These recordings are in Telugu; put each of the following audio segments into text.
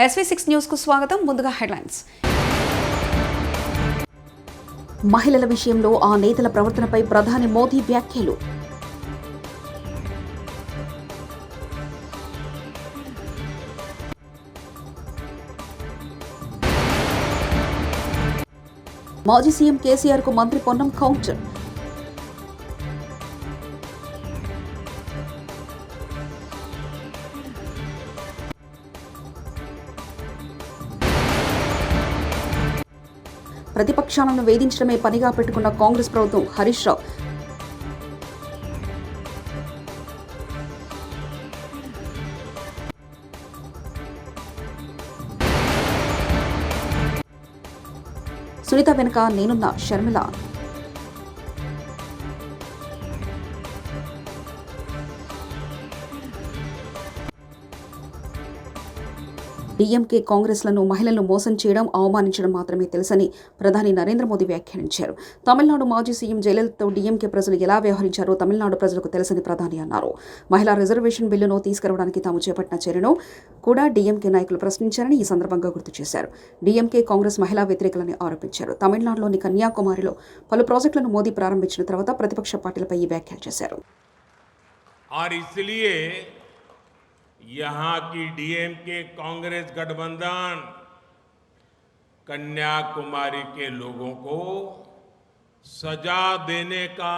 SV6 న్యూస్ కు స్వాగతం. ముందుగా హెడ్లైన్స్. మహిళల విషయంలో ఆ నేతల ప్రవర్తనపై ప్రధాని మోదీ వ్యాఖ్యలు. మాజీ సీఎం కేసీఆర్ కు మంత్రి పొన్నం కౌంటర్. ప్రతిపక్షాలను వేధించడమే పనిగా పెట్టుకున్న కాంగ్రెస్ ప్రభుత్వం. హరీష్ రావు. సునీత వెనుక నేనున్న షర్మిల. డీఎంకే కాంగ్రెస్లను మహిళలను మోసం చేయడం, అవమానించడం మాత్రమే తెలుసని ప్రధాని నరేంద్ర మోదీ వ్యాఖ్యానించారు. తమిళనాడు మాజీ సీఎం జయలలితతో డీఎంకే ప్రజలు ఎలా వ్యవహరించారో తమిళనాడు ప్రజలకు తెలుసని ప్రధాని అన్నారు. మహిళా రిజర్వేషన్ బిల్లును తీసుకురావడానికి తాము చేపట్టిన చర్యను కూడా డీఎంకే నాయకులు ప్రశ్నించారని ఈ సందర్భంగా గుర్తు చేశారు. డీఎంకే కాంగ్రెస్ మహిళా వ్యతిరేకులని ఆరోపించారు. తమిళనాడులోని కన్యాకుమారిలో పలు ప్రాజెక్టులను మోదీ ప్రారంభించిన తర్వాత ప్రతిపక్ష పార్టీలపై ఈ వ్యాఖ్యలు చేశారు. यहाँ की डीएमके कांग्रेस गठबंधन कन्याकुमारी के लोगों को सजा देने का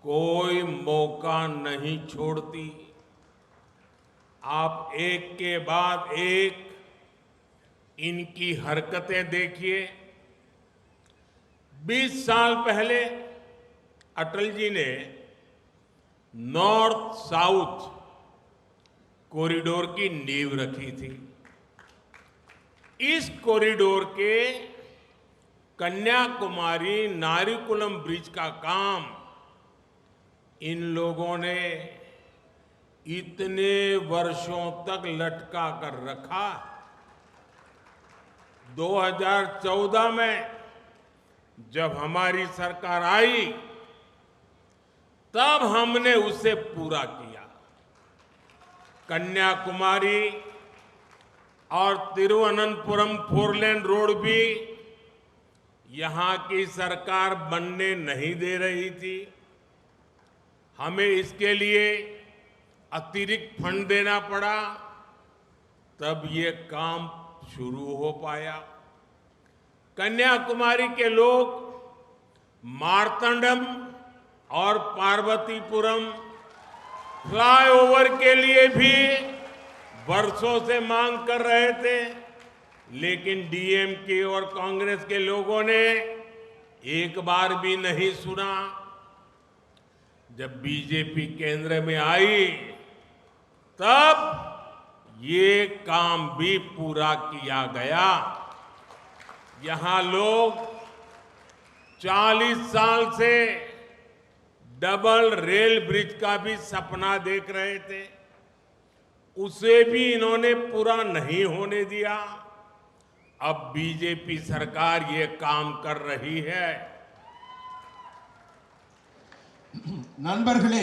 कोई मौका नहीं छोड़ती। आप एक के बाद एक इनकी हरकतें देखिए। 20 साल पहले अटल जी ने नॉर्थ साउथ कॉरिडोर की नींव रखी थी। इस कॉरिडोर के कन्याकुमारी नारिकुलम ब्रिज का काम इन लोगों ने इतने वर्षों तक लटका कर रखा। 2014 में जब हमारी सरकार आई तब हमने उसे पूरा किया। कन्याकुमारी और तिरुवनंतपुरम 4 लेन रोड भी यहां की सरकार बनने नहीं दे रही थी। हमें इसके लिए अतिरिक्त फंड देना पड़ा, तब ये काम शुरू हो पाया। कन्याकुमारी के लोग मार्तंडम और पार्वतीपुरम फ्लाईओवर के लिए भी वर्षों से मांग कर रहे थे, लेकिन डीएमके और कांग्रेस के लोगों ने एक बार भी नहीं सुना। जब बीजेपी केंद्र में आई तब ये काम भी पूरा किया गया। यहां लोग 40 साल से डबल रेल ब्रिज का भी सपना देख रहे थे, उसे भी इन्होंने पूरा नहीं होने दिया। अब बीजेपी सरकार ये काम कर रही है। நண்பர்களே,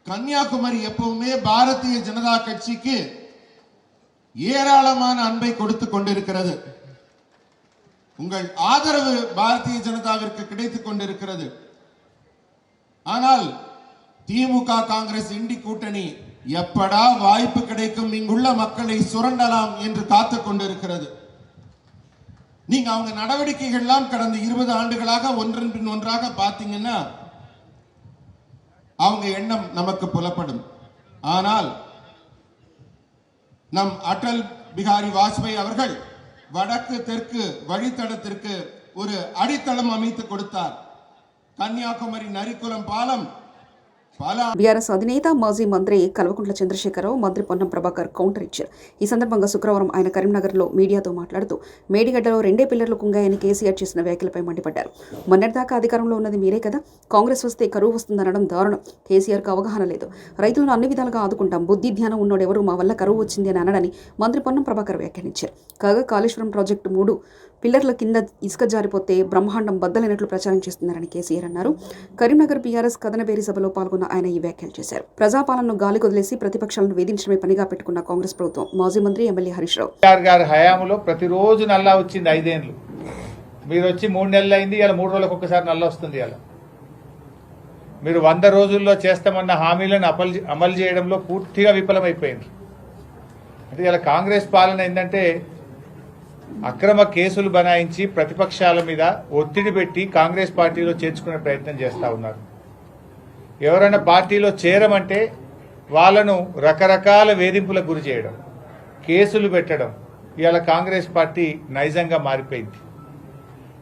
கன்னியாகுமரி எப்பவுமே பாரதிய ஜனதா கட்சிக்கு ஏராளமான அன்பை கொடுத்து கொண்டிருக்கிறது. உங்கள் ஆதரவு பாரதிய ஜனதாவிற்கு கிடைத்துக் கொண்டிருக்கிறது. ஆனால் திமுக காங்கிரஸ் இண்டி கூட்டணி எப்படா வாய்ப்பு கிடைக்கும் இங்குள்ள மக்களை சுரண்டலாம் என்று காத்துக் கொண்டிருக்கிறது. நீங்க அவங்க நடவடிக்கைகள் எல்லாம் கடந்த 20 ஆண்டுகளாக ஒன்றன் பின் ஒன்றாக பார்த்தீங்கன்னா அவங்க எண்ணம் நமக்கு புலப்படும். ஆனால் நம் அடல் பிகாரி வாஜ்பாய் அவர்கள் வடக்கு தெற்கு வழித்தடத்திற்கு ஒரு அடித்தளம் அமைத்து கொடுத்தார். కన్యాకుమారి నరికులం పాలం బీఆర్ఎస్ అధినేత మాజీ మంత్రి కల్వకుంట్ల చంద్రశేఖరరావు మంత్రి పొన్నం ప్రభాకర్ కౌంటర్ ఇచ్చారు. ఈ సందర్భంగా శుక్రవారం ఆయన కరీంనగర్లో మీడియాతో మాట్లాడుతూ మేడిగడ్డలో 2 పిల్లర్లు కుంగాయని కేసీఆర్ చేసిన వ్యాఖ్యలపై మండిపడ్డారు. మొన్నటిదాకా అధికారంలో ఉన్నది మీరే కదా, కాంగ్రెస్ వస్తే కరువు వస్తుందనడం దారుణం. కేసీఆర్కు అవగాహన లేదు. రైతులను అన్ని విధాలుగా ఆదుకుంటాం, బుద్ధి ధ్యానం ఉన్నోడెవరు మా వల్ల కరువు వచ్చింది అని అనడని మంత్రి పొన్నం ప్రభాకర్ వ్యాఖ్యానించారు. కాగా కాళేశ్వరం ప్రాజెక్టు 3 పిల్లర్ల కింద ఇసుక జారిపోతే బ్రహ్మాండం బద్దలైనట్లు ప్రచారం చేస్తున్నారని కేసీఆర్ అన్నారు. కరీంనగర్ బీఆర్ఎస్ కథనబేరి సభలో పాల్గొన్న ఆయన ఈ వ్యాఖ్యలు చేశారు. ప్రజాపాలనను గాలికొదిలేసి ప్రతిపక్షాలను వేధించడమే పనిగా పెట్టుకున్న కాంగ్రెస్ ప్రభుత్వం మాజీ మంత్రి ఎమ్మెల్యే హరీష్ రావు గారి హయాంలో ప్రతిరోజు నల్లా వచ్చింది 5 ఏళ్ళు. మీరు వచ్చి 3 నెలలు అయింది, ఇలా 3 రోజులకు ఒక్కసారి నల్ల వస్తుంది. ఇలా మీరు 100 రోజుల్లో చేస్తామన్న హామీలను అమలు చేయడంలో పూర్తిగా విఫలమైపోయింది. అంటే ఇలా కాంగ్రెస్ పాలన ఏంటంటే అక్రమ కేసులు బనాయించి ప్రతిపక్షాల మీద ఒత్తిడి పెట్టి కాంగ్రెస్ పార్టీలో చేర్చుకునే ప్రయత్నం చేస్తూ ఉన్నారు. ఎవరైనా పార్టీలో చేరమంటే వాళ్ళను రకరకాల వేధింపులకు గురి చేయడం, కేసులు పెట్టడం ఇవాళ కాంగ్రెస్ పార్టీ నైజంగా మారిపోయింది.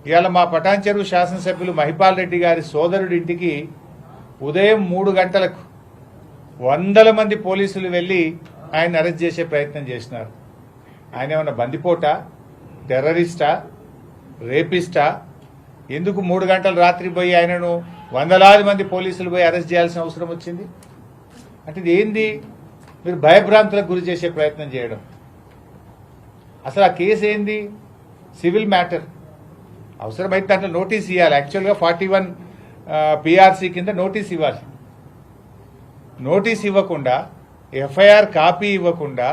ఇవాళ మా పటాన్చెరు శాసనసభ్యులు మహిపాల్ రెడ్డి గారి సోదరుడి ఇంటికి ఉదయం 3 గంటలకు 100 మంది పోలీసులు వెళ్లి ఆయన అరెస్ట్ చేసే ప్రయత్నం చేసినారు. ఆయన ఏమన్నా బందిపోటా, టెర్రరిస్టా, రేపిస్టా? ఎందుకు 3 గంటల రాత్రి పోయి ఆయనను వందలాది మంది పోలీసులు పోయి అరెస్ట్ చేయాల్సిన అవసరం వచ్చింది? అంటే ఇది ఏంది? మీరు భయభ్రాంతులకు గురి చేసే ప్రయత్నం చేయడం. అసలు ఆ కేసు ఏంది? Civil matter. అవసరమైతే దాంట్లో నోటీస్ ఇవ్వాలి. యాక్చువల్గా 41 పిఆర్సీ కింద నోటీస్ ఇవ్వాలి. నోటీస్ ఇవ్వకుండా, ఎఫ్ఐఆర్ కాపీ ఇవ్వకుండా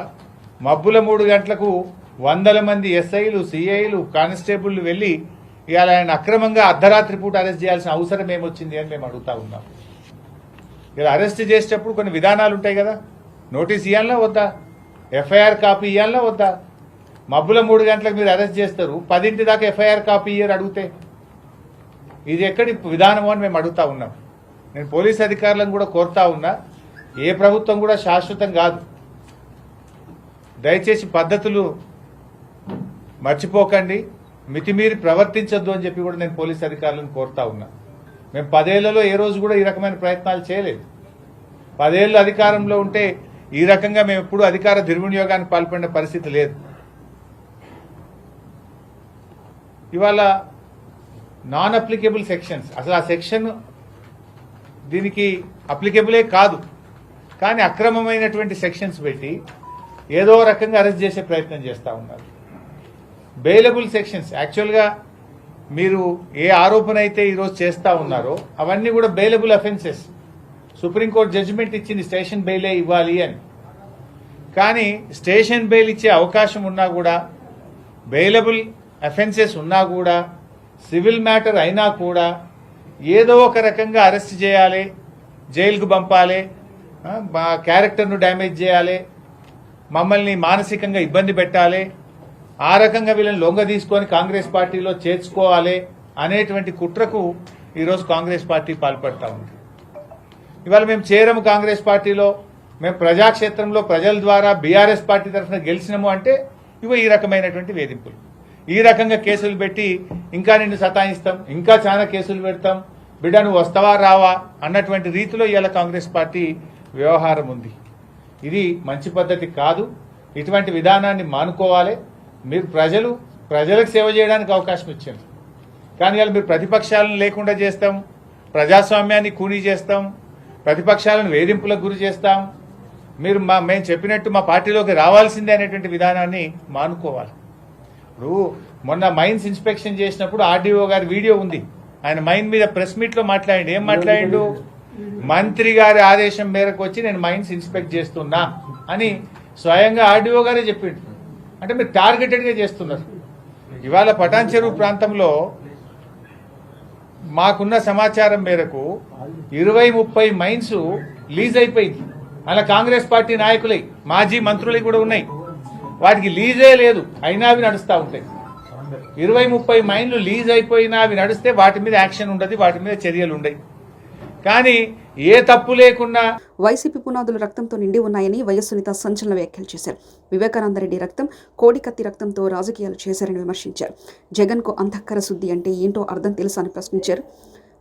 మబ్బుల 3 గంటలకు 100 మంది ఎస్ఐలు, సిఐలు, కానిస్టేబుళ్లు వెళ్లి ఇవాళ ఆయన అక్రమంగా అర్ధరాత్రి పూట అరెస్ట్ చేయాల్సిన అవసరం ఏమొచ్చింది అని మేము అడుగుతా ఉన్నాం. ఇలా అరెస్ట్ చేసేటప్పుడు కొన్ని విధానాలు ఉంటాయి కదా. నోటీస్ ఇవ్వాలన్నా వద్దా? ఎఫ్ఐఆర్ కాపీ ఇవ్వాలన్నా వద్దా? మబ్బుల 3 గంటలకు మీరు అరెస్ట్ చేస్తారు, 10 దాకా ఎఫ్ఐఆర్ కాపీ ఇయ్యరు అడిగితే. ఇది ఎక్కడి విధానమో అని మేము అడుగుతా ఉన్నాం. నేను పోలీస్ అధికారులను కూడా కోరుతా ఉన్నా, ఏ ప్రభుత్వం కూడా శాశ్వతం కాదు. దయచేసి పద్ధతులు మర్చిపోకండి, మితిమీరి ప్రవర్తించొద్దు అని చెప్పి కూడా నేను పోలీస్ అధికారులను కోరుతా ఉన్నా. మేము 10 ఏళ్లలో ఏ రోజు కూడా ఈ రకమైన ప్రయత్నాలు చేయలేదు. 10 ఏళ్ళు అధికారంలో ఉంటే ఈ రకంగా మేము ఎప్పుడు అధికార దుర్వినియోగానికి పాల్పడిన పరిస్థితి లేదు. ఇవాళ నాన్ అప్లికేబుల్ సెక్షన్స్, అసలు ఆ సెక్షన్ దీనికి అప్లికేబులే కాదు, కానీ అక్రమమైనటువంటి సెక్షన్స్ పెట్టి ఏదో రకంగా అరెస్ట్ చేసే ప్రయత్నం చేస్తూ ఉన్నారు. బెయిలబుల్ సెక్షన్స్, యాక్చువల్గా మీరు ఏ ఆరోపణ అయితే ఈరోజు చేస్తూ ఉన్నారో అవన్నీ కూడా బెయిలబుల్ అఫెన్సెస్. సుప్రీంకోర్టు జడ్జిమెంట్ ఇచ్చింది స్టేషన్ బెయిలే ఇవ్వాలి అని. కానీ స్టేషన్ బెయిల్ ఇచ్చే అవకాశం ఉన్నా కూడా, బెయిలబుల్ అఫెన్సెస్ ఉన్నా కూడా, సివిల్ మ్యాటర్ అయినా కూడా ఏదో ఒక రకంగా అరెస్ట్ చేయాలి, జైలుకు పంపాలి, మా క్యారెక్టర్ను డ్యామేజ్ చేయాలి, మమ్మల్ని మానసికంగా ఇబ్బంది పెట్టాలి, ఆ రకంగా వీళ్ళని లొంగ తీసుకొని కాంగ్రెస్ పార్టీలో చేర్చుకోవాలి అనేటువంటి కుట్రకు ఈరోజు కాంగ్రెస్ పార్టీ పాల్పడతా ఉంది. ఇవాళ మేము చేరము కాంగ్రెస్ పార్టీలో, మేము ప్రజాక్షేత్రంలో ప్రజల ద్వారా బీఆర్ఎస్ పార్టీ తరఫున గెలిచినాము అంటే ఇవో ఈ రకమైనటువంటి వేధింపులు, ఈ రకంగా కేసులు పెట్టి ఇంకా నిన్ను సతాయిస్తాం, ఇంకా చాలా కేసులు పెడతాం, బిడ్డ నువ్వు వస్తావా రావా అన్నటువంటి రీతిలో ఇవాళ కాంగ్రెస్ పార్టీ వ్యవహారం ఉంది. ఇది మంచి పద్ధతి కాదు. ఇటువంటి విధానాన్ని మానుకోవాలి. మీరు ప్రజలకు సేవ చేయడానికి అవకాశం ఇచ్చారు, కానీ ఇవాళ మీరు ప్రతిపక్షాలను లేకుండా చేస్తాం, ప్రజాస్వామ్యాన్ని కూనీ చేస్తాం, ప్రతిపక్షాలను వేధింపులకు గురి చేస్తాం, మీరు మేము చెప్పినట్టు మా పార్టీలోకి రావాల్సిందే అనేటువంటి విధానాన్ని మానుకోవాలి. ఇప్పుడు మొన్న మైన్స్ ఇన్స్పెక్షన్ చేసినప్పుడు ఆర్డీఓ గారి వీడియో ఉంది. ఆయన మైన్ మీద ప్రెస్ మీట్ లో మాట్లాడిండు. ఏం మాట్లాడిండు? మంత్రి గారి ఆదేశం మేరకు వచ్చి నేను మైన్స్ ఇన్స్పెక్ట్ చేస్తున్నా అని స్వయంగా ఆర్డీఓ గారే చెప్పిండు. అంటే మీరు టార్గెటెడ్ గా చేస్తున్నారు. ఇవాళ పటాన్చెరు ప్రాంతంలో మాకున్న సమాచారం మేరకు 20-30 మైన్స్ లీజ్ అయిపోయింది. అలా కాంగ్రెస్ పార్టీ నాయకులై, మాజీ మంత్రులై కూడా ఉన్నాయి. వాటికి లీజే లేదు, అయినా అవి నడుస్తూ ఉంటాయి. 20-30 మైన్లు లీజ్ అయిపోయినా అవి నడిస్తే వాటి మీద యాక్షన్ ఉండదు, వాటి మీద చర్యలు ఉండవు. కానీ ఏ తప్పు లేకుండా వైసీపీ పునాదులు రక్తంతో నిండి ఉన్నాయని వైఎస్ సునీత సంచలన వ్యాఖ్యలు చేశారు. వివేకానందరెడ్డి రక్తం కోడికత్తి రక్తంతో రాజకీయాలు చేశారని విమర్శించారు. జగన్కు అంతఃకర శుద్ధి అంటే ఏంటో అర్థం తెలుసా అని ప్రశ్నించారు.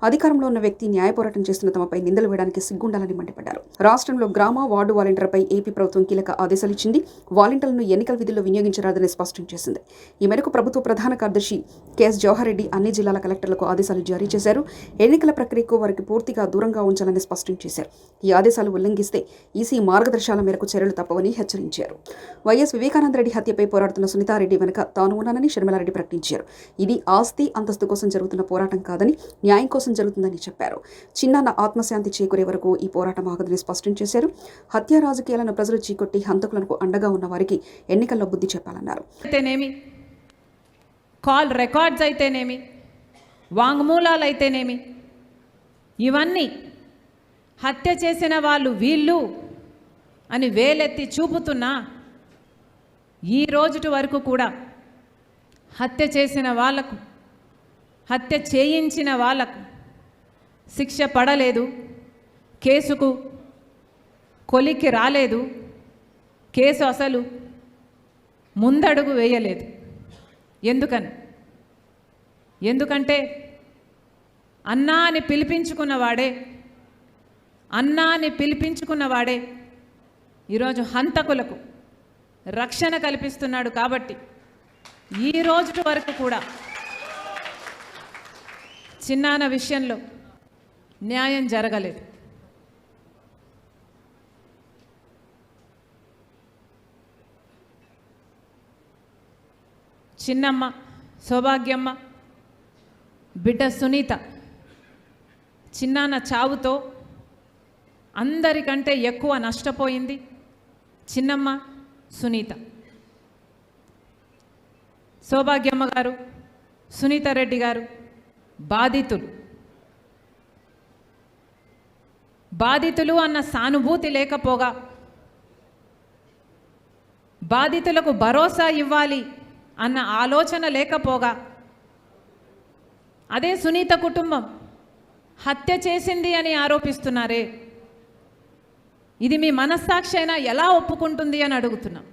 అధికారంలో ఉన్న వ్యక్తి న్యాయ పోరాటం చేస్తున్న తమపై నిందలు వేయడానికి సిగ్గుండాలని మండిపడ్డారు. రాష్ట్రంలో గ్రామ వార్డు వాలంటీర్లపై ఏపీ ప్రభుత్వం కీలక ఆదేశాలు ఇచ్చింది. వాలంటీర్లను ఎన్నికల విధుల్లో వినియోగించరాదని స్పష్టం చేసింది. ఈ మేరకు ప్రభుత్వ ప్రధాన కార్యదర్శి కెఎస్ జవహర్ రెడ్డి అన్ని జిల్లాల కలెక్టర్లకు ఆదేశాలు జారీ చేశారు. ఎన్నికల ప్రక్రియకు వారికి పూర్తిగా దూరంగా ఉంచాలని స్పష్టం చేశారు. ఈ ఆదేశాలు ఉల్లంఘిస్తే ఈసీ మార్గదర్శకాల మేరకు చర్యలు తప్పవని హెచ్చరించారు. వైఎస్ వివేకానందరెడ్డి హత్యపై పోరాడుతున్న సునీతారెడ్డి వెనుక తాను ఉన్నానని షర్మిలారెడ్డి ప్రకటించారు. ఇది ఆస్తి అంతస్తు కోసం జరుగుతున్న పోరాటం కాదని, న్యాయం కోసం జరుగుతుందని చెప్పారు. చిన్నాన్న ఆత్మశాంతి చేకూరే వరకు ఈ పోరాటం ఆగదని స్పష్టం చేశారు. హత్య రాజకీయాలను ప్రజలు చీకొట్టి హంతకులకు అండగా ఉన్న వారికి ఎన్నికల్లో బుద్ధి చెప్పాలన్నారు. కాల్ రికార్డ్స్ అయితేనేమి, వాంగ్మూలాలు అయితేనేమి, ఇవన్నీ హత్య చేసిన వాళ్ళు వీళ్ళు అని వేలెత్తి చూపుతున్నా ఈ రోజుటి వరకు కూడా హత్య చేసిన వాళ్లకు, హత్య చేయించిన వాళ్లకు శిక్ష పడలేదు, కేసుకు కొలిక్కి రాలేదు, కేసు అసలు ముందడుగు వేయలేదు. ఎందుకంటే అన్నా అని పిలిపించుకున్నవాడే ఈరోజు హంతకులకు రక్షణ కల్పిస్తున్నాడు. కాబట్టి ఈ రోజు వరకు కూడా చిన్నాన్న విషయంలో న్యాయం జరగలేదు. చిన్నమ్మ సౌభాగ్యమ్మ బిడ్డ సునీత చిన్నాన్న చావుతో అందరికంటే ఎక్కువ నష్టపోయింది చిన్నమ్మ సునీత. సౌభాగ్యమ్మ గారు, సునీతారెడ్డి గారు బాధితులు అన్న సానుభూతి లేకపోగా, బాధితులకు భరోసా ఇవ్వాలి అన్న ఆలోచన లేకపోగా, అదే సునీత కుటుంబం హత్య చేసింది అని ఆరోపిస్తున్నారే, ఇది మీ మనస్సాక్షి అయినా ఎలా ఒప్పుకుంటుంది అని అడుగుతున్నాం.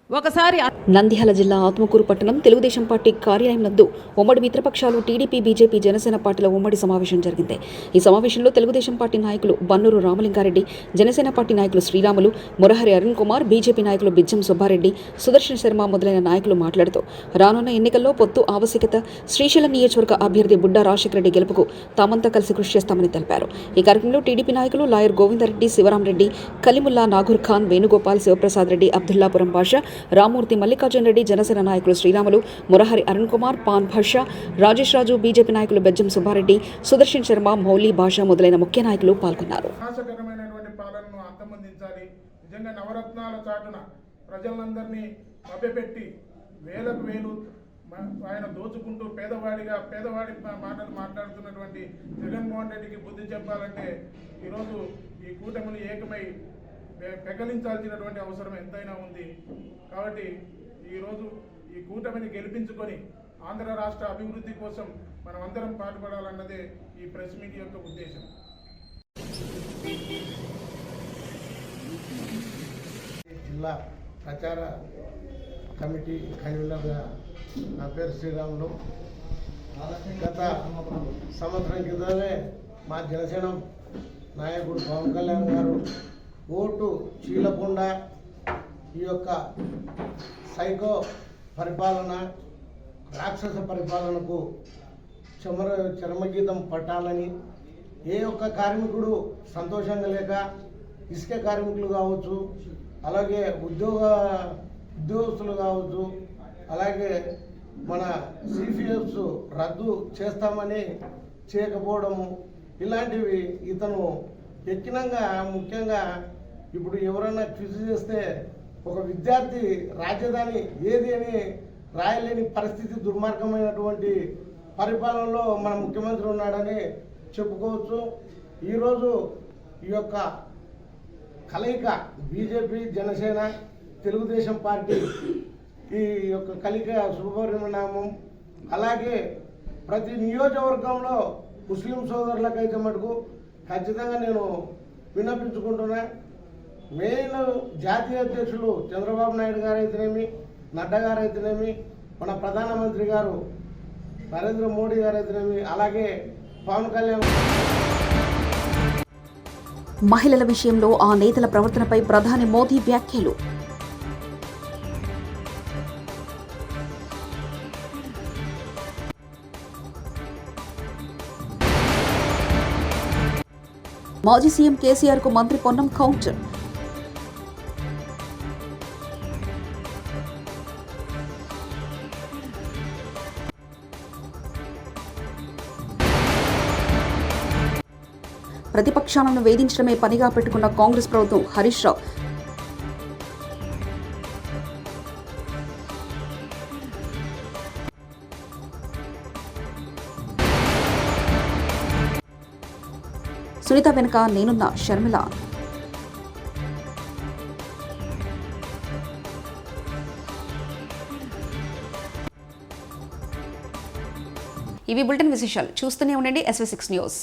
ఒకసారి నంద్యాల జిల్లా ఆత్మకూరు పట్టణం తెలుగుదేశం పార్టీ కార్యాలయం నందు ఉమ్మడి మిత్రపక్షాలు టీడీపీ, బీజేపీ, జనసేన పార్టీల ఉమ్మడి సమావేశం జరిగింది. ఈ సమావేశంలో తెలుగుదేశం పార్టీ నాయకులు బన్నూరు రామలింగారెడ్డి, జనసేన పార్టీ నాయకులు శ్రీరాములు, మురహరి అరుణ్ కుమార్, బీజేపీ నాయకులు బిజ్జం సుబ్బారెడ్డి, సుదర్శన్ శర్మ మొదలైన నాయకులు మాట్లాడుతూ రానున్న ఎన్నికల్లో పొత్తు ఆవశ్యకత, శ్రీశైలం నియోజకవర్గ అభ్యర్థి బుడ్డా రాజశేఖర రెడ్డి గెలుపుకు తామంతా కలిసి కృషి చేస్తామని తెలిపారు. ఈ కార్యక్రమంలో టీడీపీ నాయకులు లాయర్ గోవిందరెడ్డి, శివరాంరెడ్డి, కలిముల్లా, నాగూర్ ఖాన్, వేణుగోపాల్, శివప్రసాద్ రెడ్డి, అబ్దుల్లాపురం భాష, రామూర్తి, మల్లికార్జున రెడ్డి, జనసేన నాయకులు శ్రీరాములు, మురహరి అరుణ్ కుమార్, పాన్ భాష, రాజేష్ రాజు, బీజేపీ నాయకులు బెజ్జం సుబ్బారెడ్డి, సుదర్శన్ శర్మ, మౌలి భాష మొదలైన ముఖ్య నాయకులు పాల్గొన్నారు. పాలనను అంతమొందించాలి. నిజంగా నవరత్నాల చాటున ప్రజలందరినీ మభ్యపెట్టి వేలకు వేలు ఆయన దోచుకుంటూ పేదవాడి మాటలు మాట్లాడుతున్నటువంటి జగన్మోహన్ రెడ్డికి బుద్ధి చెప్పాలంటే ఈరోజు ఈ కూటమిని ఏకమై పెకలించాల్సినటువంటి అవసరం ఎంతైనా ఉంది. కాబట్టి ఈరోజు ఈ కూటమిని గెలిపించుకొని ఆంధ్ర రాష్ట్ర అభివృద్ధి కోసం మనం అందరం పాటుపడాలన్నదే ఈ ప్రెస్ మీట్ యొక్క ఉద్దేశం. జిల్లా ప్రచార కమిటీ కన్వీనర్గా నా పేరు శ్రీరాములు. గత సంవత్సరం కిందనే మా జనసేన నాయకుడు పవన్ కళ్యాణ్ గారు ఓటు చీలకుండా ఈ యొక్క సైకో పరిపాలన, రాక్షస పరిపాలనకు చరమగీతం పట్టాలని, ఏ ఒక్క కార్మికుడు సంతోషంగా లేక ఇసుక కార్మికులు కావచ్చు, అలాగే ఉద్యోగస్తులు కావచ్చు, అలాగే మన సిపిఎఫ్స్ రద్దు చేస్తామని చేయకపోవడము, ఇలాంటివి ఇతను ఎక్కినంగా ముఖ్యంగా ఇప్పుడు ఎవరన్నా క్విజ్ చేస్తే ఒక విద్యార్థి రాజధాని ఏది అని రాయలేని పరిస్థితి, దుర్మార్గమైనటువంటి పరిపాలనలో మన ముఖ్యమంత్రి ఉన్నాడని చెప్పుకోవచ్చు. ఈరోజు ఈ యొక్క కలయిక బీజేపీ, జనసేన, తెలుగుదేశం పార్టీ ఈ యొక్క కలయిక శుభపరిణామం. అలాగే ప్రతి నియోజకవర్గంలో ముస్లిం సోదరులకైతే మటుకు ఖచ్చితంగా నేను విన్నపించుకుంటున్నా. మెయిన్ జాతీయ అధ్యక్షులు చంద్రబాబు నాయుడు గారు అయితేనేమి, నడ్డా గారు అయితేనేమి, మన ప్రధానమంత్రి గారు నరేంద్ర మోడీ గారు అయితేనేమి, అలాగే పవన్ కళ్యాణ్ మహిళల విషయంలో ఆ నేతల ప్రవర్తనపై ప్రధాని మోదీ వ్యాఖ్యలు. మాజీ సీఎం కేసీఆర్ కు మంత్రి పొన్నం కౌంటర్. ప్రతిపక్షాలను వేధించడమే పనిగా పెట్టుకున్న కాంగ్రెస్ ప్రభుత్వం. హరీష్ రావు. సునీత వెనుక నేనున్న షర్మిల. ఇవి బులెటిన్ విశేషాలు. చూస్తూనే ఉండండి SV6 న్యూస్.